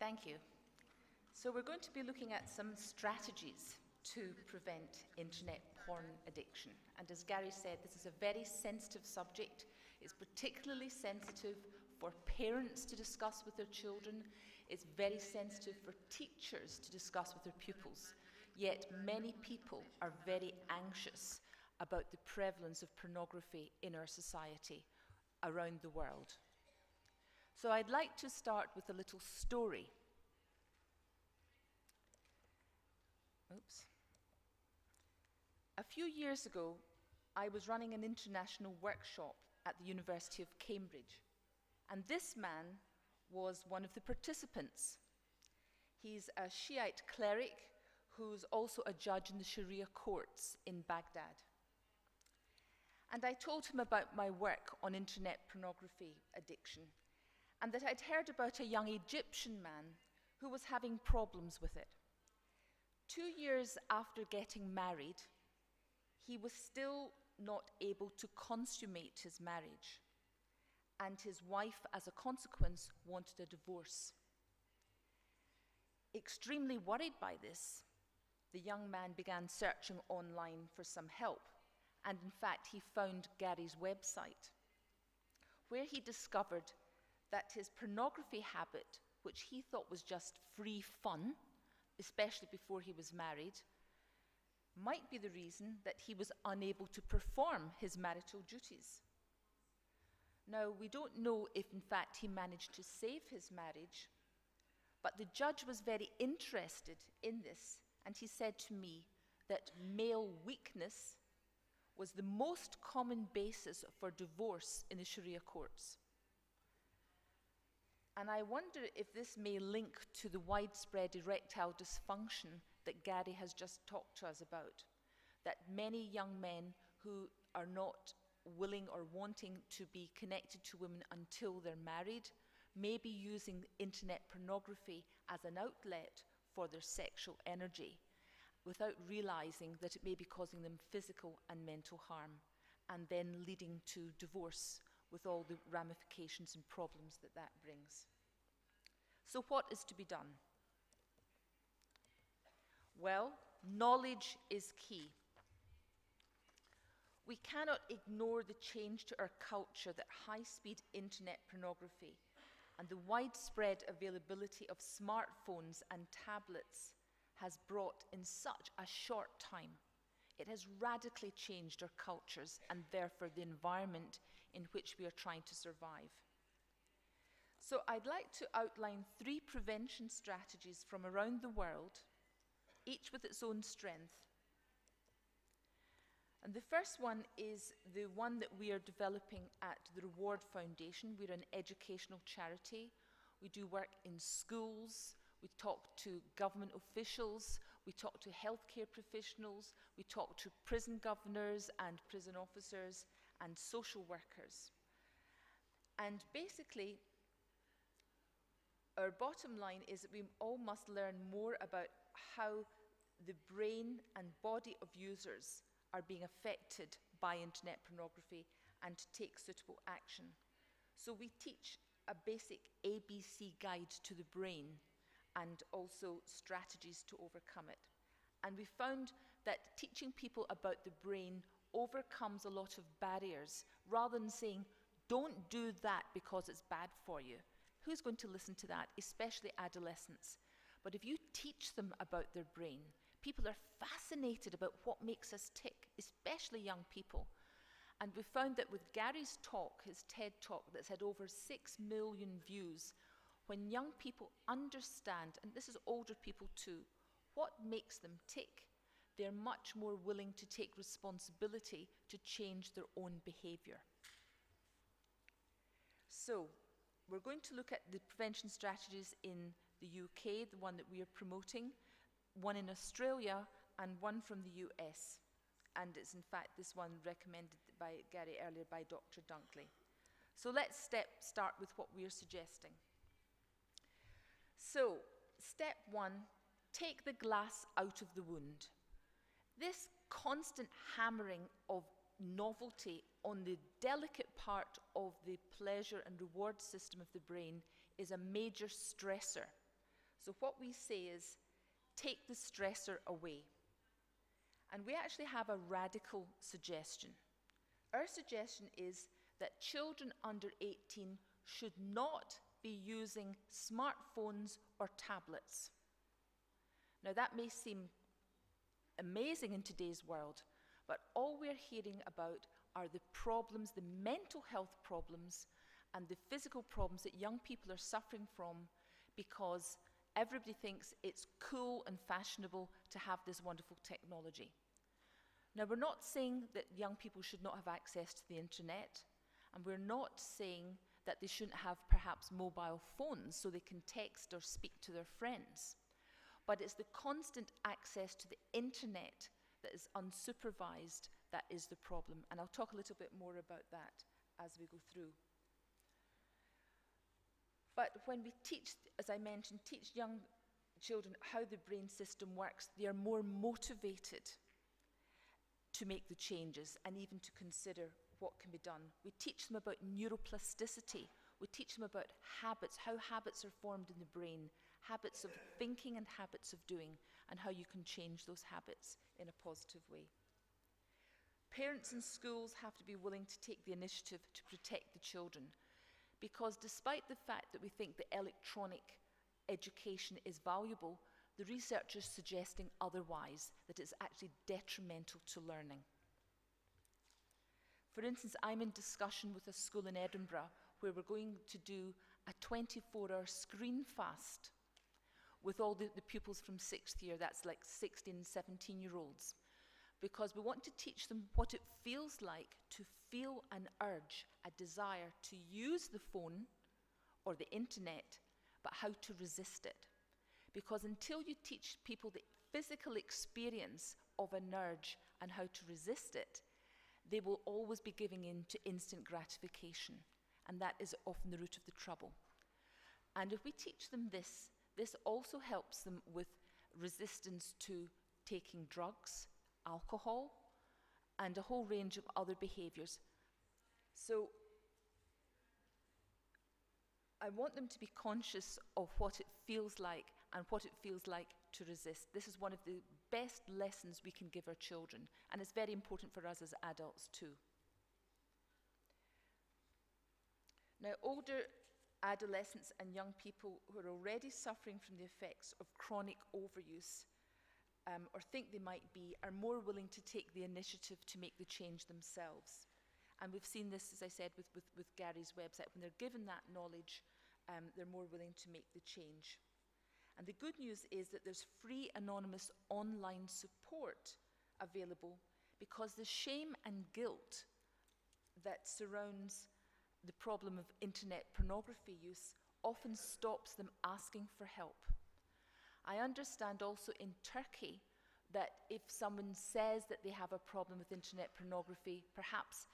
Thank you. So we're going to be looking at some strategies to prevent internet porn addiction. And as Gary said, this is a very sensitive subject. It's particularly sensitive for parents to discuss with their children. It's very sensitive for teachers to discuss with their pupils. Yet many people are very anxious about the prevalence of pornography in our society around the world. So I'd like to start with a little story. Oops. A few years ago, I was running an international workshop at the University of Cambridge, and this man was one of the participants. He's a Shiite cleric who's also a judge in the Sharia courts in Baghdad. And I told him about my work on internet pornography addiction, and that I'd heard about a young Egyptian man who was having problems with it. 2 years after getting married, he was still not able to consummate his marriage, and his wife, as a consequence, wanted a divorce. Extremely worried by this, the young man began searching online for some help, and in fact, he found Gary's website, where he discovered that his pornography habit, which he thought was just free fun, especially before he was married, might be the reason that he was unable to perform his marital duties. Now, we don't know if in fact he managed to save his marriage, but the judge was very interested in this, and he said to me that male weakness was the most common basis for divorce in the Sharia courts. And I wonder if this may link to the widespread erectile dysfunction that Gary has just talked to us about, that many young men who are not willing or wanting to be connected to women until they're married may be using internet pornography as an outlet for their sexual energy without realizing that it may be causing them physical and mental harm, and then leading to divorce with all the ramifications and problems that that brings. So what is to be done? Well, knowledge is key. We cannot ignore the change to our culture that high-speed internet pornography and the widespread availability of smartphones and tablets has brought in such a short time. It has radically changed our cultures and therefore the environment in which we are trying to survive. So I'd like to outline 3 prevention strategies from around the world, each with its own strength. And the first one is the one that we are developing at the Reward Foundation. We're an educational charity. We do work in schools. We talk to government officials. We talk to healthcare professionals. We talk to prison governors and prison officers and social workers. And basically, our bottom line is that we all must learn more about how the brain and body of users are being affected by internet pornography and to take suitable action. So we teach a basic ABC guide to the brain and also strategies to overcome it. And we found that teaching people about the brain overcomes a lot of barriers, rather than saying, don't do that because it's bad for you. Who's going to listen to that, especially adolescents? But if you teach them about their brain, people are fascinated about what makes us tick, especially young people. And we found that with Gary's talk, his TED talk that's had over 6 million views, when young people understand, and this is older people too, what makes them tick, they're much more willing to take responsibility to change their own behavior. So, we're going to look at the prevention strategies in the UK, the one that we are promoting, one in Australia, and one from the US. And it's in fact this one recommended by Gary earlier by Dr. Dunkley. So let's start with what we are suggesting. So, step 1, take the glass out of the wound. This constant hammering of novelty on the delicate part of the pleasure and reward system of the brain is a major stressor. So what we say is, take the stressor away. And we actually have a radical suggestion. Our suggestion is that children under 18 should not be using smartphones or tablets. Now that may seem amazing in today's world, but all we're hearing about are the problems, the mental health problems, and the physical problems that young people are suffering from because everybody thinks it's cool and fashionable to have this wonderful technology. Now, we're not saying that young people should not have access to the internet, and we're not saying that they shouldn't have perhaps mobile phones so they can text or speak to their friends. But it's the constant access to the internet that is unsupervised that is the problem. And I'll talk a little bit more about that as we go through. But when we teach, as I mentioned, teach young children how the brain system works, they are more motivated to make the changes and even to consider what can be done. We teach them about neuroplasticity. We teach them about habits, how habits are formed in the brain, habits of thinking and habits of doing, and how you can change those habits in a positive way. Parents and schools have to be willing to take the initiative to protect the children, because despite the fact that we think that electronic education is valuable, the research is suggesting otherwise, that it's actually detrimental to learning. For instance, I'm in discussion with a school in Edinburgh where we're going to do a 24-hour screen fast with all the pupils from 6th year, that's like 16 and 17-year-olds, because we want to teach them what it feels like to feel an urge, a desire to use the phone or the internet, but how to resist it. Because until you teach people the physical experience of an urge and how to resist it, they will always be giving in to instant gratification. And that is often the root of the trouble. And if we teach them this, this also helps them with resistance to taking drugs, alcohol, and a whole range of other behaviors. So I want them to be conscious of what it feels like and what it feels like to resist. This is one of the best lessons we can give our children, and it's very important for us as adults too. Now, older adolescents and young people who are already suffering from the effects of chronic overuse or think they might be, are more willing to take the initiative to make the change themselves. And we've seen this, as I said, with Gary's website. When they're given that knowledge, they're more willing to make the change. And the good news is that there's free anonymous online support available, because the shame and guilt that surrounds the problem of internet pornography use often stops them asking for help. I understand also in Turkey that if someone says that they have a problem with internet pornography, perhaps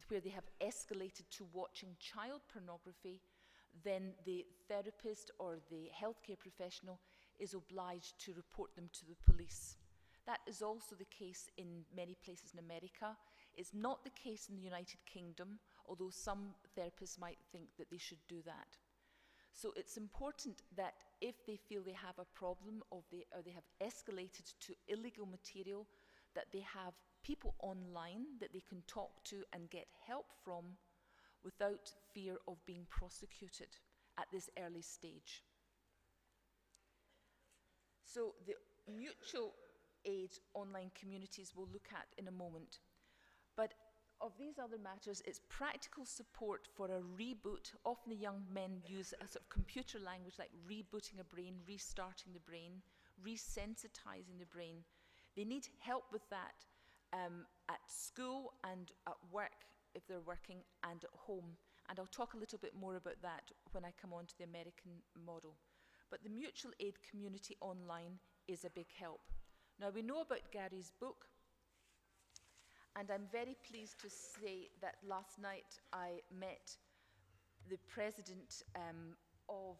where they have escalated to watching child pornography, then the therapist or the healthcare professional is obliged to report them to the police. That is also the case in many places in America. It's not the case in the United Kingdom, although some therapists might think that they should do that. So it's important that if they feel they have a problem or they have escalated to illegal material, that they have people online that they can talk to and get help from without fear of being prosecuted at this early stage. So the mutual aid online communities we'll look at in a moment. But of these other matters, it's practical support for a reboot. Often the young men use a sort of computer language like rebooting a brain, restarting the brain, resensitizing the brain. They need help with that at school and at work, if they're working, and at home. And I'll talk a little bit more about that when I come on to the American model. But the mutual aid community online is a big help. Now, we know about Gary's book, and I'm very pleased to say that last night I met the president of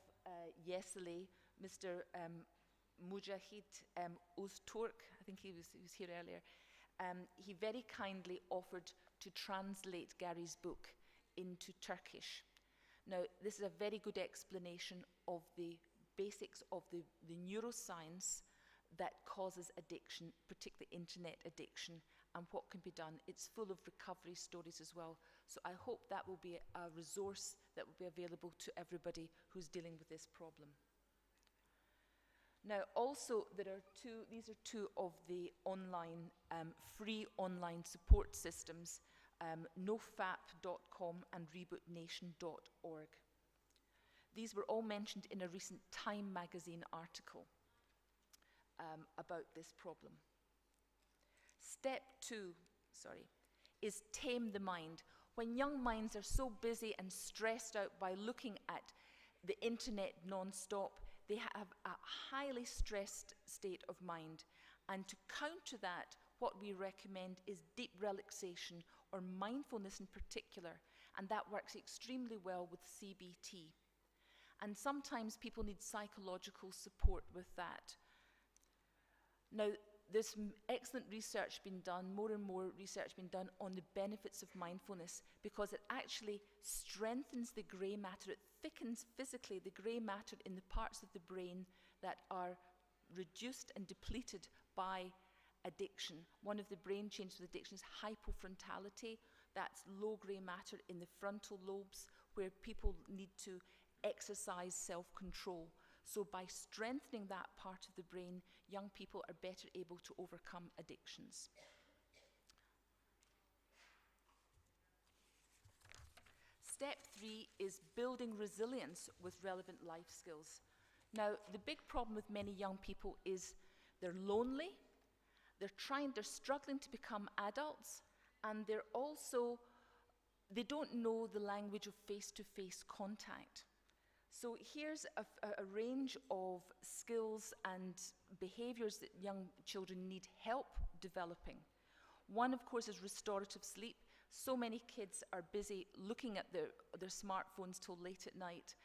Yesile, Mr. Mujahid Uzturk. I think he was here earlier. He very kindly offered to translate Gary's book into Turkish. Now, this is a very good explanation of the basics of the neuroscience that causes addiction, particularly internet addiction, and what can be done. It's full of recovery stories as well. So I hope that will be a resource that will be available to everybody who's dealing with this problem. Now, also, these are two of the online, free online support systems, nofap.com and rebootnation.org. These were all mentioned in a recent Time magazine article about this problem. Step 2, is tame the mind. When young minds are so busy and stressed out by looking at the internet non-stop, they have a highly stressed state of mind. And to counter that, what we recommend is deep relaxation, or mindfulness in particular, and that works extremely well with CBT. And sometimes people need psychological support with that. Now, there's excellent research being done, more and more research being done on the benefits of mindfulness, because it actually strengthens the grey matter. It thickens physically the grey matter in the parts of the brain that are reduced and depleted by addiction. One of the brain changes with addiction is hypofrontality. That's low grey matter in the frontal lobes, where people need to exercise self-control. So by strengthening that part of the brain, young people are better able to overcome addictions. Step 3 is building resilience with relevant life skills. Now, the big problem with many young people is they're lonely, they're struggling to become adults, and they don't know the language of face-to-face contact. So here's a range of skills and behaviors that young children need help developing. One, of course, is restorative sleep. So many kids are busy looking at their smartphones till late at night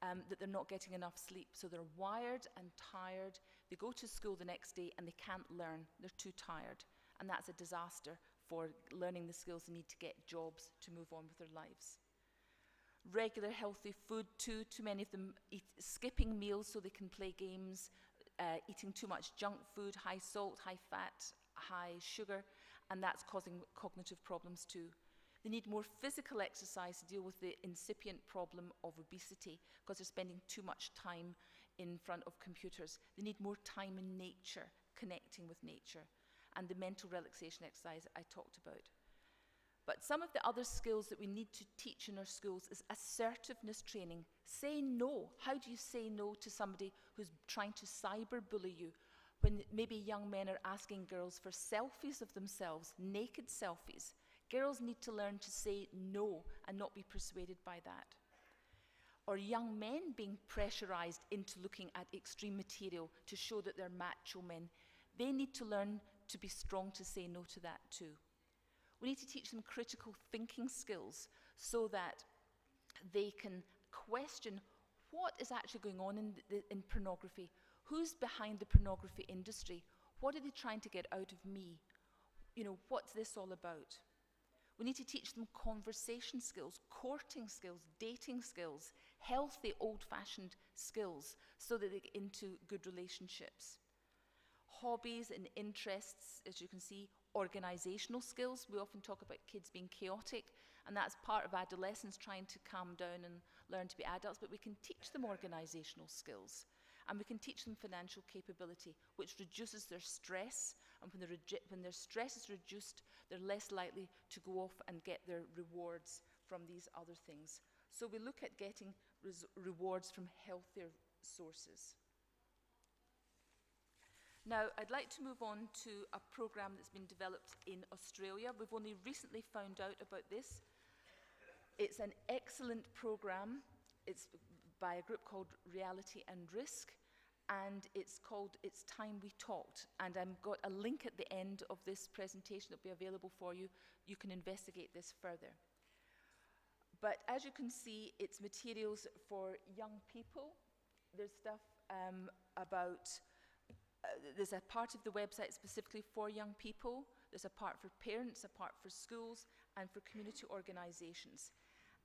that they're not getting enough sleep. So they're wired and tired. They go to school the next day and they can't learn. They're too tired. And that's a disaster for learning the skills they need to get jobs to move on with their lives. Regular healthy food too. Too many of them skipping meals so they can play games, eating too much junk food, high salt, high fat, high sugar, and that's causing cognitive problems too. They need more physical exercise to deal with the incipient problem of obesity, because they're spending too much time in front of computers. They need more time in nature, connecting with nature, and the mental relaxation exercise I talked about. But some of the other skills that we need to teach in our schools is assertiveness training. Say no. How do you say no to somebody who's trying to cyberbully you, when maybe young men are asking girls for selfies of themselves, naked selfies? Girls need to learn to say no and not be persuaded by that. Or young men being pressurized into looking at extreme material to show that they're macho men. They need to learn to be strong to say no to that too. We need to teach them critical thinking skills so that they can question what is actually going on in pornography. Who's behind the pornography industry? What are they trying to get out of me? You know, what's this all about? We need to teach them conversation skills, courting skills, dating skills, healthy old-fashioned skills so that they get into good relationships. Hobbies and interests, as you can see, organizational skills. We often talk about kids being chaotic, and that's part of adolescence, trying to calm down and learn to be adults, but we can teach them organizational skills. And we can teach them financial capability, which reduces their stress, and when their stress is reduced, they're less likely to go off and get their rewards from these other things. So we look at getting rewards from healthier sources. Now, I'd like to move on to a program that's been developed in Australia. We've only recently found out about this. It's an excellent program. It's by a group called Reality and Risk, and it's called It's Time We Talked. And I've got a link at the end of this presentation that'll be available for you. You can investigate this further. But as you can see, it's materials for young people. There's stuff there's a part of the website specifically for young people. There's a part for parents, a part for schools, and for community organizations.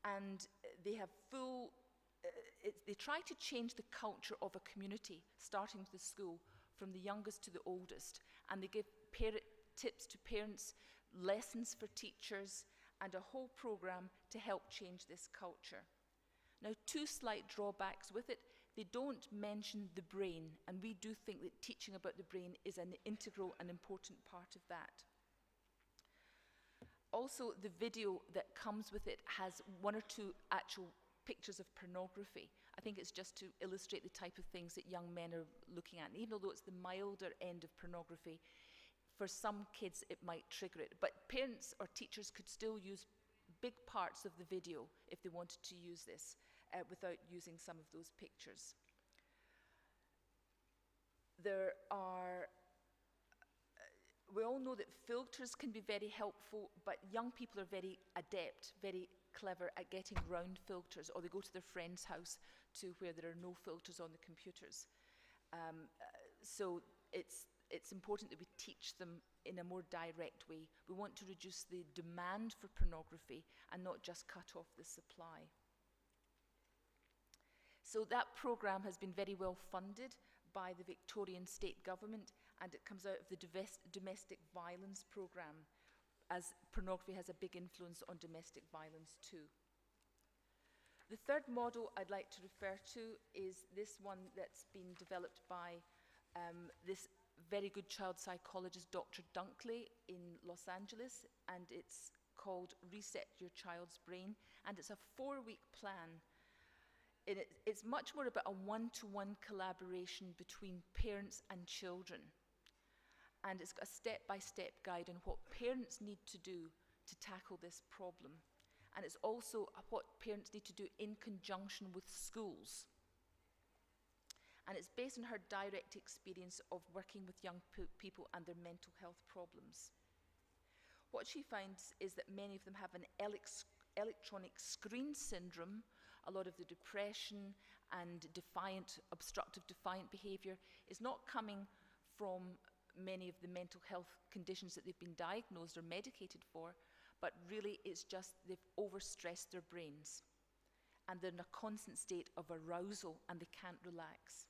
And they have they try to change the culture of a community, starting with the school, from the youngest to the oldest, and they give tips to parents, lessons for teachers, and a whole program to help change this culture. Now, two slight drawbacks with it. They don't mention the brain, and we do think that teaching about the brain is an integral and important part of that. Also, the video that comes with it has one or two actual pictures of pornography. I think it's just to illustrate the type of things that young men are looking at. And even though it's the milder end of pornography, for some kids it might trigger it. But parents or teachers could still use big parts of the video if they wanted to use this without using some of those pictures. There are we all know that filters can be very helpful, but young people are very adept, very clever at getting round filters, or they go to their friend's house to where there are no filters on the computers. So it's important that we teach them in a more direct way. We want to reduce the demand for pornography and not just cut off the supply. So that program has been very well funded by the Victorian state government, and it comes out of the domestic violence program, as pornography has a big influence on domestic violence too. The third model I'd like to refer to is this one that's been developed by this very good child psychologist, Dr. Dunkley in Los Angeles, and it's called Reset Your Child's Brain, and it's a 4-week plan. It's much more about a one-to-one collaboration between parents and children. And it's got a step-by-step guide on what parents need to do to tackle this problem. And it's also what parents need to do in conjunction with schools. And it's based on her direct experience of working with young people and their mental health problems. What she finds is that many of them have an electronic screen syndrome. A lot of the depression and obstructive defiant behavior is not coming from many of the mental health conditions that they've been diagnosed or medicated for, but really it's just they've overstressed their brains. And they're in a constant state of arousal and they can't relax.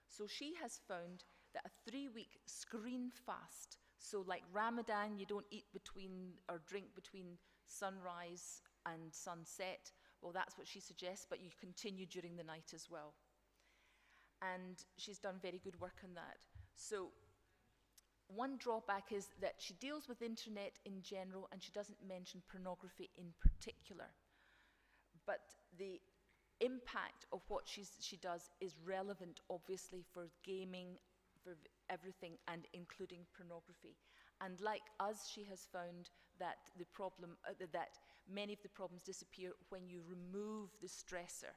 So she has found that a 3-week screen fast, so like Ramadan, you don't eat between or drink between sunrise and sunset. Well, that's what she suggests, but you continue during the night as well. And she's done very good work on that. So one drawback is that she deals with internet in general and she doesn't mention pornography in particular. But the impact of what she does is relevant, obviously, for gaming, for everything, and including pornography. And like us, she has found that the problem, that many of the problems disappear when you remove the stressor.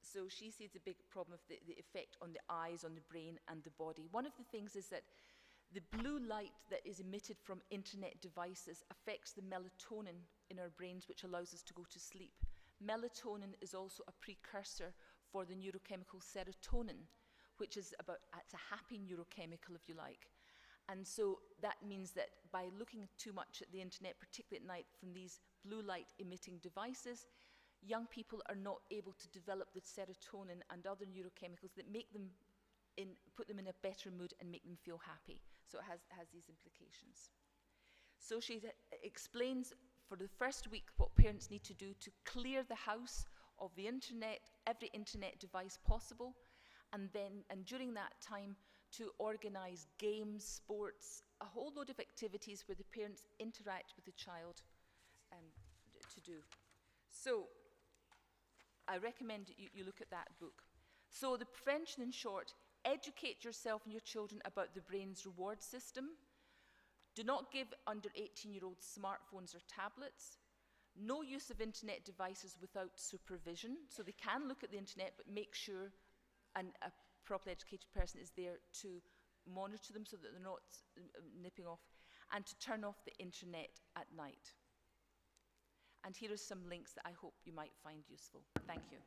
So she sees a big problem of the effect on the eyes, on the brain, and the body. One of the things is that the blue light that is emitted from internet devices affects the melatonin in our brains, which allows us to go to sleep. Melatonin is also a precursor for the neurochemical serotonin, which is it's a happy neurochemical, if you like. And so that means that by looking too much at the internet, particularly at night, from these blue light emitting devices, young people are not able to develop the serotonin and other neurochemicals that make them put them in a better mood and make them feel happy. So it has these implications. So she explains for the first week what parents need to do to clear the house of the internet, every internet device possible, and during that time to organize games, sports, a whole load of activities where the parents interact with the child to do. So I recommend you look at that book. So the prevention, in short: educate yourself and your children about the brain's reward system. Do not give under 18-year-olds smartphones or tablets. No use of internet devices without supervision. So they can look at the internet, but make sure a properly educated person is there to monitor them so that they're not nipping off, and to turn off the internet at night. And here are some links that I hope you might find useful. Thank you.